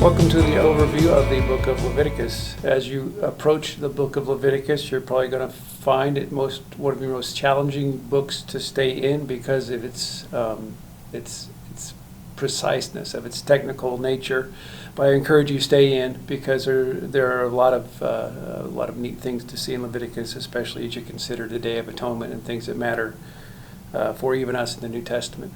Welcome to the overview of the book of Leviticus. As you approach the book of Leviticus, you're probably going to find it one of your most challenging books to stay in because of its preciseness, of its technical nature. But I encourage you to stay in because there are a lot of neat things to see in Leviticus, especially as you consider the Day of Atonement and things that matter for even us in the New Testament.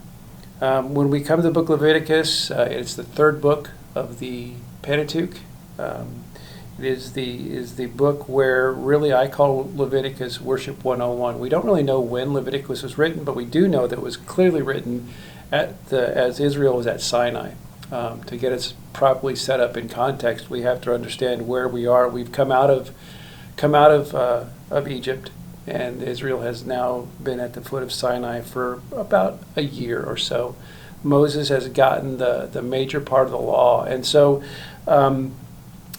When we come to the book of Leviticus, it's the third book of the Pentateuch. It is the book where really I call Leviticus Worship 101. We don't really know when Leviticus was written, but we do know that it was clearly written as Israel was at Sinai. To get us properly set up in context, we have to understand where we are. We've come out of Egypt, and Israel has now been at the foot of Sinai for about a year or so. Moses has gotten the major part of the law. And so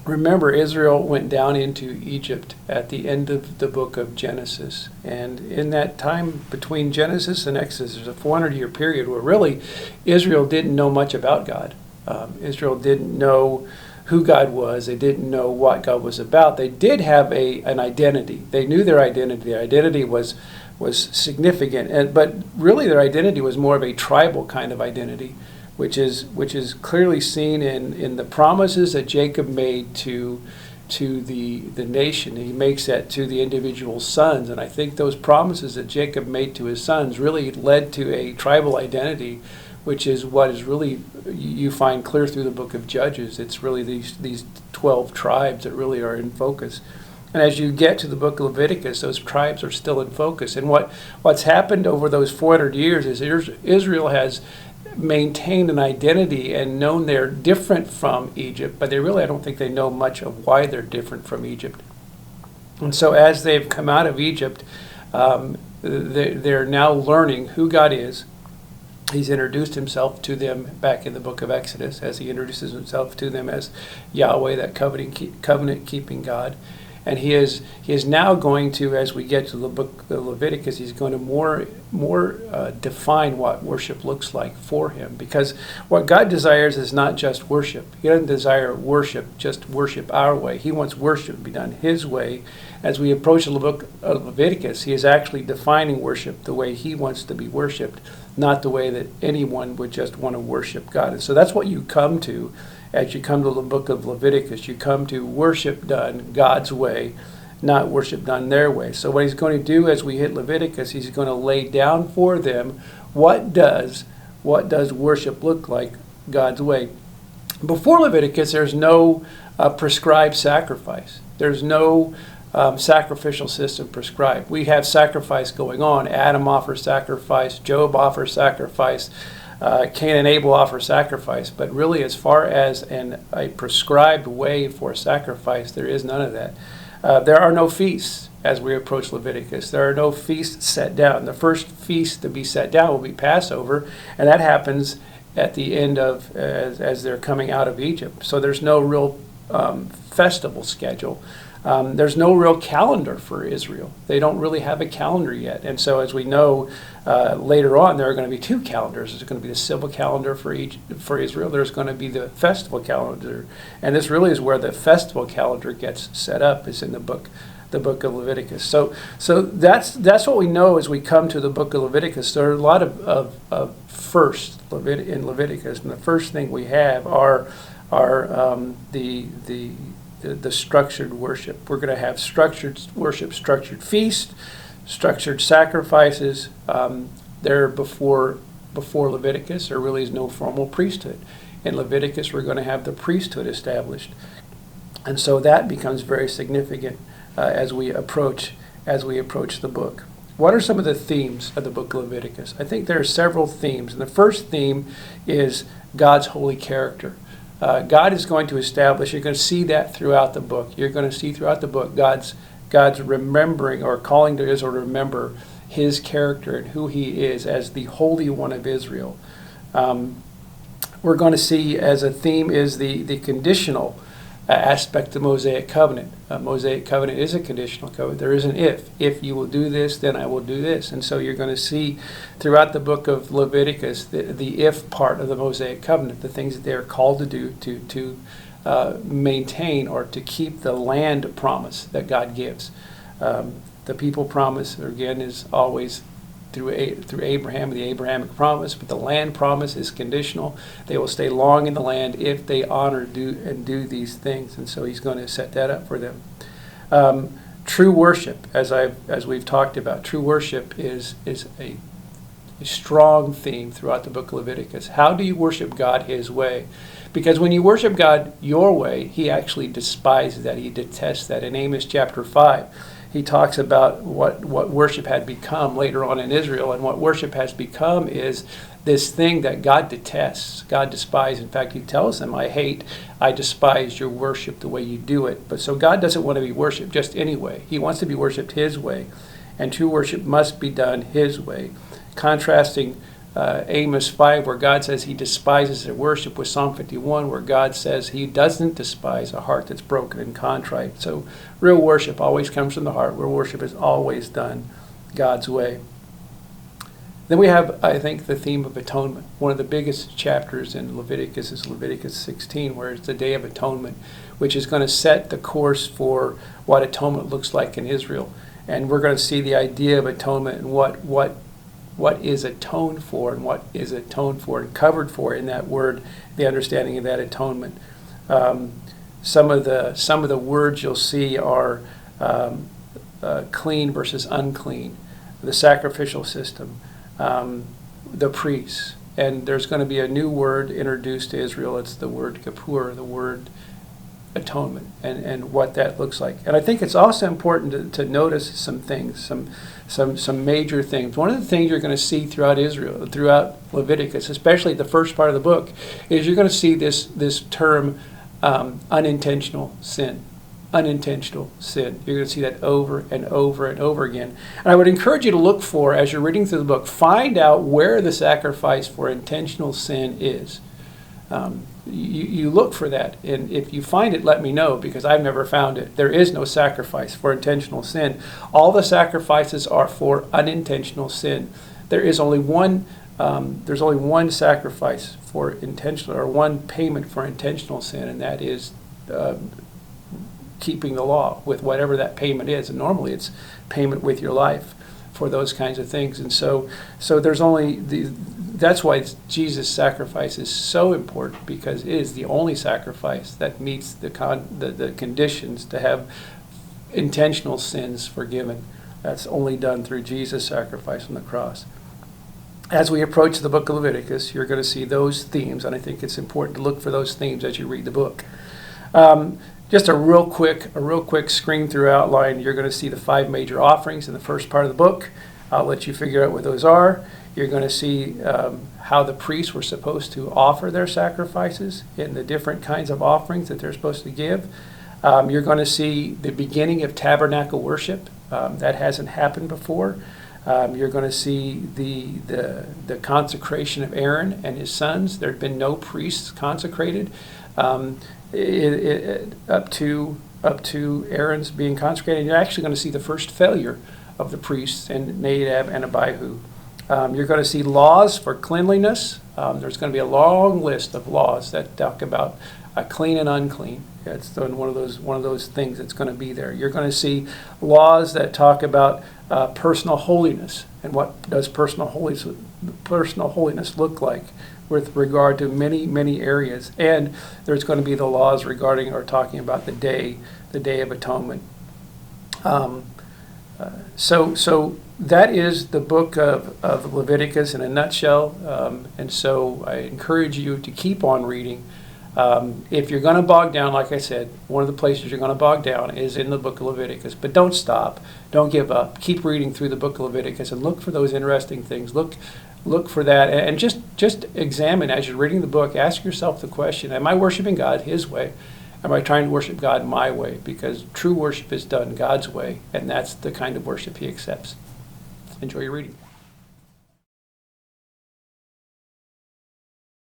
remember, Israel went down into Egypt at the end of the book of Genesis. And in that time between Genesis and Exodus, there's a 400-year period where really Israel didn't know much about God. Israel didn't know who God was. They didn't know what God was about. They did have an identity. They knew their identity. Their identity was significant, but really their identity was more of a tribal kind of identity, which is clearly seen in the promises that Jacob made to the nation. He makes that to the individual sons, and I think those promises that Jacob made to his sons really led to a tribal identity, which is what is really you find clear through the book of Judges. It's really these 12 tribes that really are in focus. And as you get to the book of Leviticus, those tribes are still in focus. And what's happened over those 400 years is Israel has maintained an identity and known they're different from Egypt, but I don't think they know much of why they're different from Egypt. And so as they've come out of Egypt, they're now learning who God is. He's introduced himself to them back in the book of Exodus, as he introduces himself to them as Yahweh, that covenant-keeping God. And he is now going to, as we get to the book of Leviticus, he's going to more define what worship looks like for him. Because what God desires is not just worship. He doesn't desire just worship our way. He wants worship to be done his way. As we approach the book of Leviticus, he is actually defining worship the way he wants to be worshipped, not the way that anyone would just want to worship God. And so that's what you come to. As you come to the book of Leviticus, you come to worship done God's way, not worship done their way. So what he's going to do as we hit Leviticus, he's going to lay down for them what does worship look like God's way. Before Leviticus, there's no prescribed sacrifice. There's no sacrificial system prescribed. We have sacrifice going on. Adam offers sacrifice. Job offers sacrifice. Cain and Abel offer sacrifice, but really as far as a prescribed way for sacrifice, there is none of that. There are no feasts as we approach Leviticus. There are no feasts set down. The first feast to be set down will be Passover, and that happens at the end of, as they're coming out of Egypt. So there's no real festival schedule. There's no real calendar for Israel. They don't really have a calendar yet. And so as we know, later on, there are going to be two calendars. There's going to be the civil calendar for Israel. There's going to be the festival calendar. And this really is where the festival calendar gets set up, is in the book of Leviticus. So that's what we know as we come to the book of Leviticus. There are a lot of firsts in Leviticus. And the first thing we have are the structured worship. We're going to have structured worship, structured feast, structured sacrifices. There before Leviticus, there really is no formal priesthood. In Leviticus, we're going to have the priesthood established, and so that becomes very significant as we approach the book. What are some of the themes of the book of Leviticus? I think there are several themes, and the first theme is God's holy character. God is going to establish, you're going to see that throughout the book. You're going to see throughout the book God's remembering or calling to Israel to remember his character and who he is as the Holy One of Israel. We're going to see as a theme is the conditional aspect of the Mosaic covenant. Mosaic covenant is a conditional covenant. There is an if. If you will do this, then I will do this. And so you're going to see throughout the book of Leviticus the if part of the Mosaic covenant, the things that they are called to do to maintain or to keep the land promise that God gives. The people promise, again, is always through Abraham, the Abrahamic promise, but the land promise is conditional. They will stay long in the land if they honor, do these things, and so he's going to set that up for them. True worship, as we've talked about, true worship is a strong theme throughout the book of Leviticus. How do you worship God His way? Because when you worship God your way, He actually despises that. He detests that. In Amos chapter 5, he talks about what worship had become later on in Israel, and what worship has become is this thing that God detests, God despises. In fact, He tells them, I despise your worship the way you do it. But so God doesn't want to be worshipped just any way. He wants to be worshipped His way, and true worship must be done His way. Contrasting Amos 5, where God says He despises their worship, with Psalm 51, where God says He doesn't despise a heart that's broken and contrite. So real worship always comes from the heart. Real worship is always done God's way. Then we have, I think, the theme of atonement. One of the biggest chapters in Leviticus is Leviticus 16, where it's the Day of Atonement, which is going to set the course for what atonement looks like in Israel. And we're going to see the idea of atonement and what is atoned for and what is atoned for and covered for in that word, the understanding of that atonement. Some of the words you'll see are clean versus unclean, the sacrificial system, the priests. And there's going to be a new word introduced to Israel. It's the word kippur, the word atonement, and what that looks like. And I think it's also important to notice some things, some major things. One of the things you're going to see throughout Israel, throughout Leviticus, especially the first part of the book, is you're going to see this term unintentional sin. Unintentional sin. You're going to see that over and over and over again. And I would encourage you to look for, as you're reading through the book, find out where the sacrifice for intentional sin is. You look for that, and if you find it, let me know, because I've never found it. There is no sacrifice for intentional sin. All the sacrifices are for unintentional sin. There is only one. There's only one sacrifice for intentional, or one payment for intentional sin, and that is keeping the law with whatever that payment is. And normally, it's payment with your life for those kinds of things. And so there's only that's why Jesus' sacrifice is so important, because it is the only sacrifice that meets the conditions to have intentional sins forgiven. That's only done through Jesus' sacrifice on the cross. As we approach the book of Leviticus, you're going to see those themes, and I think it's important to look for those themes as you read the book. Just a real quick screen through outline. You're going to see the 5 major offerings in the first part of the book. I'll let you figure out what those are. You're going to see how the priests were supposed to offer their sacrifices in the different kinds of offerings that they're supposed to give. You're going to see the beginning of tabernacle worship. That hasn't happened before. You're going to see the consecration of Aaron and his sons. There had been no priests consecrated up to Aaron's being consecrated. You're actually going to see the first failure of the priests, and Nadab and Abihu. You're going to see laws for cleanliness. There's going to be a long list of laws that talk about clean and unclean. It's one of those things that's going to be there. You're going to see laws that talk about personal holiness, and what does personal holiness look like with regard to many areas. And there's going to be the laws regarding or talking about the Day of Atonement. So that is the book of Leviticus in a nutshell, and so I encourage you to keep on reading. If you're going to bog down, like I said, one of the places you're going to bog down is in the book of Leviticus. But don't stop. Don't give up. Keep reading through the book of Leviticus and look for those interesting things. Look for that, and just examine as you're reading the book. Ask yourself the question: am I worshiping God His way? Am I trying to worship God my way? Because true worship is done God's way, and that's the kind of worship He accepts. Enjoy your reading.